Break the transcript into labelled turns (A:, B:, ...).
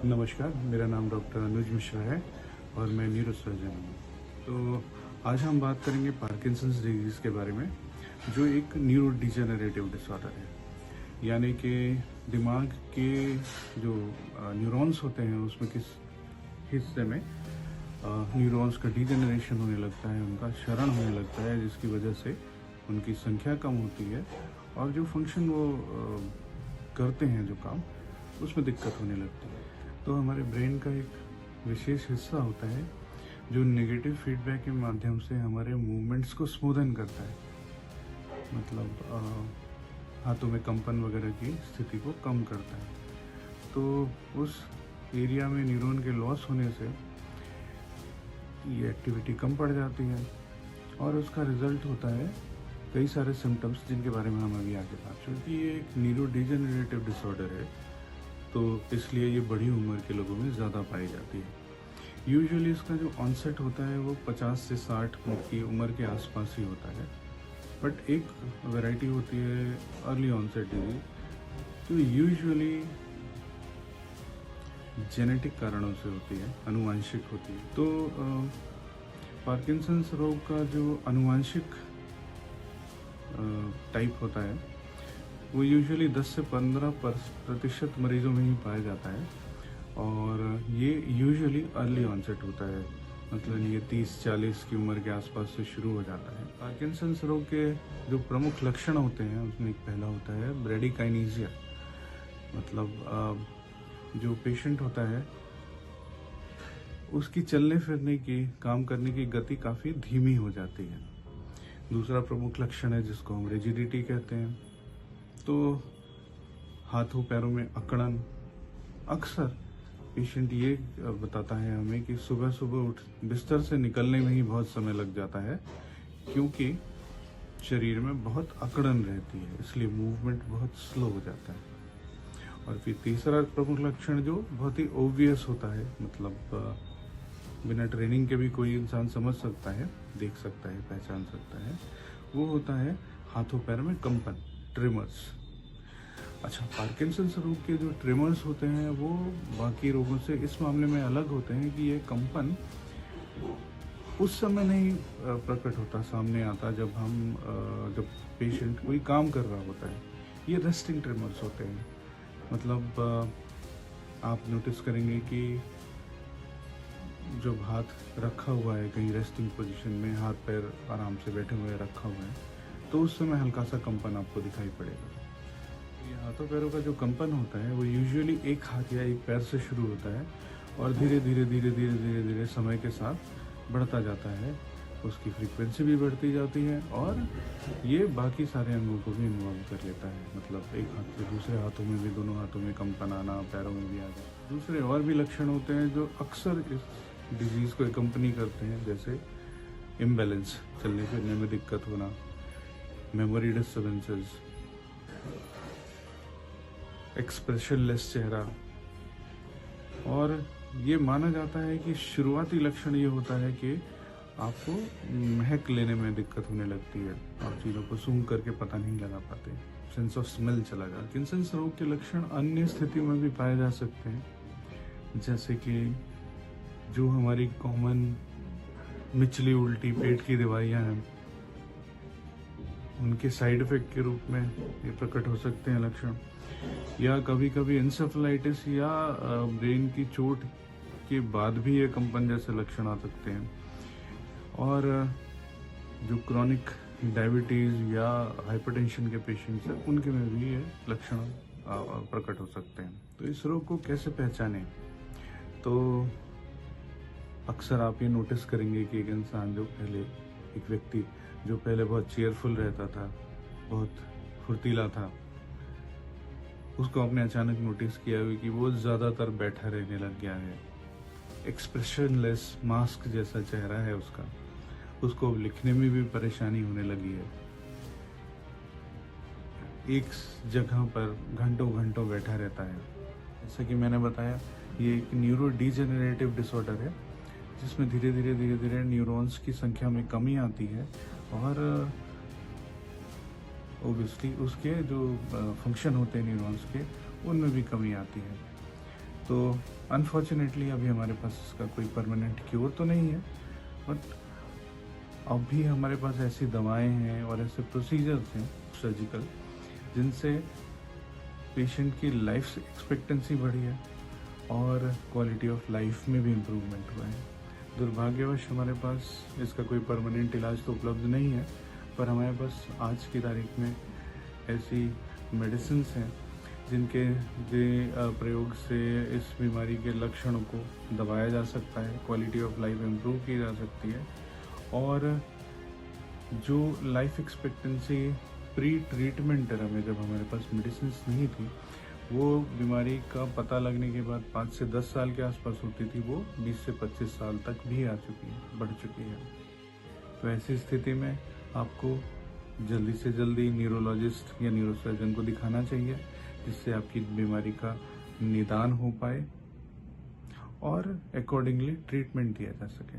A: नमस्कार, मेरा नाम डॉक्टर अनुज मिश्रा है और मैं न्यूरोसर्जन हूँ। तो आज हम बात करेंगे पार्किंसंस डिजीज़ के बारे में, जो एक न्यूरो डिजेनरेटिव डिसऑर्डर है। यानी कि दिमाग के जो न्यूरॉन्स होते हैं उसमें किस हिस्से में न्यूरॉन्स का डिजेनरेशन होने लगता है, उनका क्षरण होने लगता है, जिसकी वजह से उनकी संख्या कम होती है और जो फंक्शन वो करते हैं, जो काम, उसमें दिक्कत होने लगती है। तो हमारे ब्रेन का एक विशेष हिस्सा होता है जो नेगेटिव फीडबैक के माध्यम से हमारे मूवमेंट्स को स्मूदन करता है, मतलब हाथों में कंपन वगैरह की स्थिति को कम करता है। तो उस एरिया में न्यूरॉन के लॉस होने से ये एक्टिविटी कम पड़ जाती है और उसका रिजल्ट होता है कई सारे सिम्टम्स, जिनके बारे में हम अभी आगे बात करेंगे। क्योंकि ये एक न्यूरो डिजेनरेटिव डिसऑर्डर है, तो इसलिए ये बड़ी उम्र के लोगों में ज़्यादा पाई जाती है। यूजुअली इसका जो ऑनसेट होता है वो 50 से 60 की उम्र के आसपास ही होता है, बट एक वैरायटी होती है अर्ली ऑनसेट डिजीज, जो यूजुअली जेनेटिक कारणों से होती है, आनुवांशिक होती है। तो पार्किंसंस रोग का जो आनुवांशिक टाइप होता है वो यूजुअली 10 से 15% मरीजों में ही पाया जाता है और ये यूजुअली अर्ली ऑनसेट होता है, मतलब ये 30-40 की उम्र के आसपास से शुरू हो जाता है। पार्किंसंस रोग के जो प्रमुख लक्षण होते हैं उसमें एक पहला होता है ब्रेडिकाइनेसिया, मतलब जो पेशेंट होता है उसकी चलने फिरने की, काम करने की गति काफ़ी धीमी हो जाती है। दूसरा प्रमुख लक्षण है जिसको हम रिजिडिटी कहते हैं। तो हाथों पैरों में अकड़न, अक्सर पेशेंट ये बताता है हमें कि सुबह सुबह उठ बिस्तर से निकलने में ही बहुत समय लग जाता है, क्योंकि शरीर में बहुत अकड़न रहती है, इसलिए मूवमेंट बहुत स्लो हो जाता है। और फिर तीसरा प्रमुख लक्षण जो बहुत ही ओब्वियस होता है, मतलब बिना ट्रेनिंग के भी कोई इंसान समझ सकता है, देख सकता है, पहचान सकता है, वो होता है हाथों पैरों में कंपन, ट्रिमर्स। अच्छा, पार्किंसंस रोग के जो ट्रिमर्स होते हैं वो बाकी रोगों से इस मामले में अलग होते हैं कि ये कंपन उस समय नहीं प्रकट होता, सामने आता जब पेशेंट कोई काम कर रहा होता है। ये रेस्टिंग ट्रिमर्स होते हैं, मतलब आप नोटिस करेंगे कि जब हाथ रखा हुआ है कहीं रेस्टिंग पोजीशन में, हाथ पैर आराम से बैठे हुए रखा हुआ है, तो उस समय हल्का सा कंपन आपको दिखाई पड़ेगा। ये हाथों पैरों का जो कंपन होता है वो यूजुअली एक हाथ या एक पैर से शुरू होता है और धीरे धीरे समय के साथ बढ़ता जाता है। उसकी फ्रीक्वेंसी भी बढ़ती जाती है और ये बाकी सारे अंगों को भी इन्वॉल्व कर लेता है, मतलब एक हाथ से दूसरे हाथों में भी, दोनों हाथों में कंपन आना, पैरों में भी आ जाना। दूसरे और भी लक्षण होते हैं जो अक्सर इस डिजीज़ को एकम्पनी करते हैं, जैसे इम्बैलेंस, चलने फिरने में दिक्कत होना, मेमोरी डिस्टर्बेंसेस, एक्सप्रेशनलेस चेहरा। और ये माना जाता है कि शुरुआती लक्षण ये होता है कि आपको महक लेने में दिक्कत होने लगती है, आप चीज़ों को सूंघ करके पता नहीं लगा पाते, सेंस ऑफ स्मेल चला जाता है। पार्किंसंस रोग के लक्षण अन्य स्थितियों में भी पाए जा सकते हैं, जैसे कि जो हमारी कॉमन मिचली उल्टी पेट की दवाइयाँ हैं, उनके साइड इफेक्ट के रूप में ये प्रकट हो सकते हैं लक्षण, या कभी कभी इंसेफेलाइटिस या ब्रेन की चोट के बाद भी ये कंपन जैसे लक्षण आ सकते हैं। और जो क्रॉनिक डायबिटीज़ या हाइपरटेंशन के पेशेंट्स हैं, उनके में भी ये लक्षण प्रकट हो सकते हैं। तो इस रोग को कैसे पहचानें? तो अक्सर आप ये नोटिस करेंगे कि एक इंसान एक व्यक्ति जो पहले बहुत चेयरफुल रहता था, बहुत फुर्तीला था, उसको आपने अचानक नोटिस किया है कि वो ज़्यादातर बैठा रहने लग गया है। एक्सप्रेशनलेस मास्क जैसा चेहरा है उसका, उसको अब लिखने में भी परेशानी होने लगी है। एक जगह पर घंटों घंटों बैठा रहता है। जैसा कि मैंने बताया, ये एक न्यूरो डिजेनरेटिव डिसऑर्डर है जिसमें धीरे धीरे न्यूरॉन्स की संख्या में कमी आती है और ओबियसली उसके जो फंक्शन होते हैं न्यूरॉन्स के, उनमें भी कमी आती है। तो अनफॉर्चुनेटली अभी हमारे पास इसका कोई परमानेंट क्योर तो नहीं है, बट अभी हमारे पास ऐसी दवाएं हैं और ऐसे प्रोसीजर्स हैं सर्जिकल जिनसे पेशेंट की लाइफ एक्सपेक्टेंसी बढ़ी है और क्वालिटी ऑफ लाइफ में भी इम्प्रूवमेंट हुआ है। दुर्भाग्यवश हमारे पास इसका कोई परमानेंट इलाज तो उपलब्ध नहीं है, पर हमारे पास आज की तारीख में ऐसी मेडिसिन हैं जिनके प्रयोग से इस बीमारी के लक्षणों को दबाया जा सकता है, क्वालिटी ऑफ लाइफ इम्प्रूव की जा सकती है और जो life expectancy pre treatment era में जब हमारे पास मेडिसिन नहीं थी, वो बीमारी का पता लगने के बाद 5 से 10 साल के आसपास होती थी, वो 20 से 25 साल तक भी आ चुकी है, बढ़ चुकी है। तो ऐसी स्थिति में आपको जल्दी से जल्दी न्यूरोलॉजिस्ट या न्यूरोसर्जन को दिखाना चाहिए, जिससे आपकी बीमारी का निदान हो पाए और अकॉर्डिंगली ट्रीटमेंट दिया जा सके।